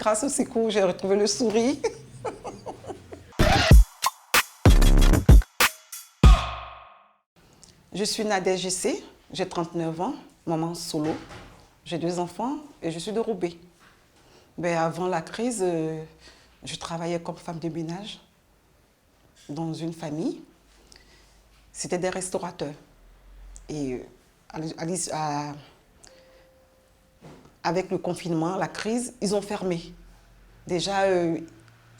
Grâce au secours, j'ai retrouvé le sourire. Je suis Nadège Gissé, j'ai 39 ans, maman solo. J'ai 2 enfants et je suis de Roubaix. Ben, avant la crise, je travaillais comme femme de ménage dans une famille. C'était des restaurateurs. Et avec le confinement, la crise, ils ont fermé. Déjà,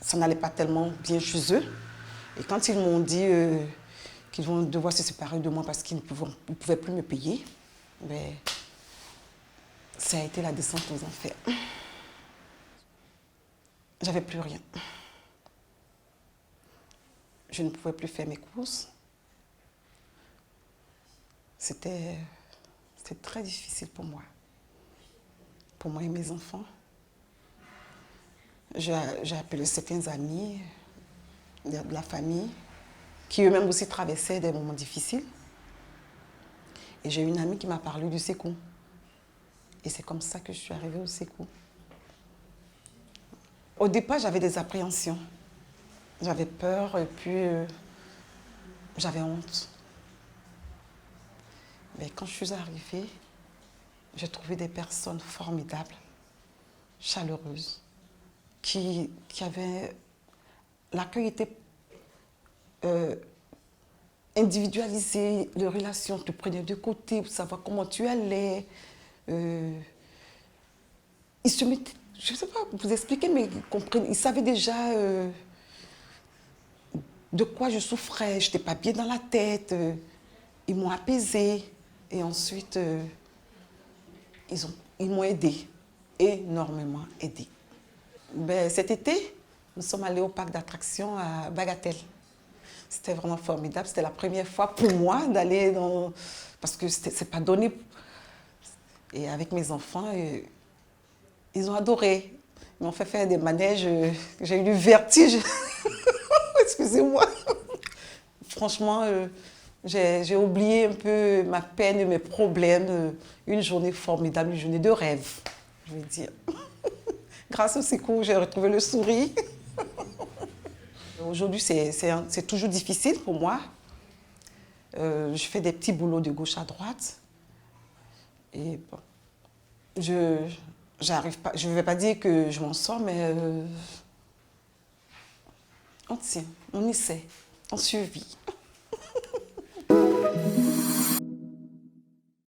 ça n'allait pas tellement bien chez eux. Et quand ils m'ont dit qu'ils vont devoir se séparer de moi parce qu'ils ne pouvaient plus me payer, ben, ça a été la descente aux enfers. J'avais plus rien. Je ne pouvais plus faire mes courses. C'était très difficile pour moi et mes enfants. J'ai appelé certains amis de la famille qui eux-mêmes aussi traversaient des moments difficiles. Et j'ai une amie qui m'a parlé du secours. Et c'est comme ça que je suis arrivée au secours. Au départ, j'avais des appréhensions. J'avais peur et puis j'avais honte. Mais quand je suis arrivée, j'ai trouvé des personnes formidables, chaleureuses, qui avaient... L'accueil était individualisé, les relations te prenaient de côté pour savoir comment tu allais. Ils se mettaient, je ne sais pas vous expliquer, mais ils savaient déjà de quoi je souffrais, je n'étais pas bien dans la tête. Ils m'ont apaisée et ensuite ils m'ont aidée, énormément aidée. Ben, cet été, nous sommes allés au parc d'attractions à Bagatelle. C'était vraiment formidable. C'était la première fois pour moi d'aller dans... Parce que c'est pas donné. Et avec mes enfants, ils ont adoré. Ils m'ont fait faire des manèges. J'ai eu du vertige. Excusez-moi. Franchement, j'ai oublié un peu ma peine, mes problèmes. Une journée formidable, une journée de rêve, je vais dire. Grâce au secours, j'ai retrouvé le sourire. Aujourd'hui, c'est toujours difficile pour moi. Je fais des petits boulots de gauche à droite. Et bon, j'arrive pas, je ne vais pas dire que je m'en sors, mais on tient, on essaie, on survit.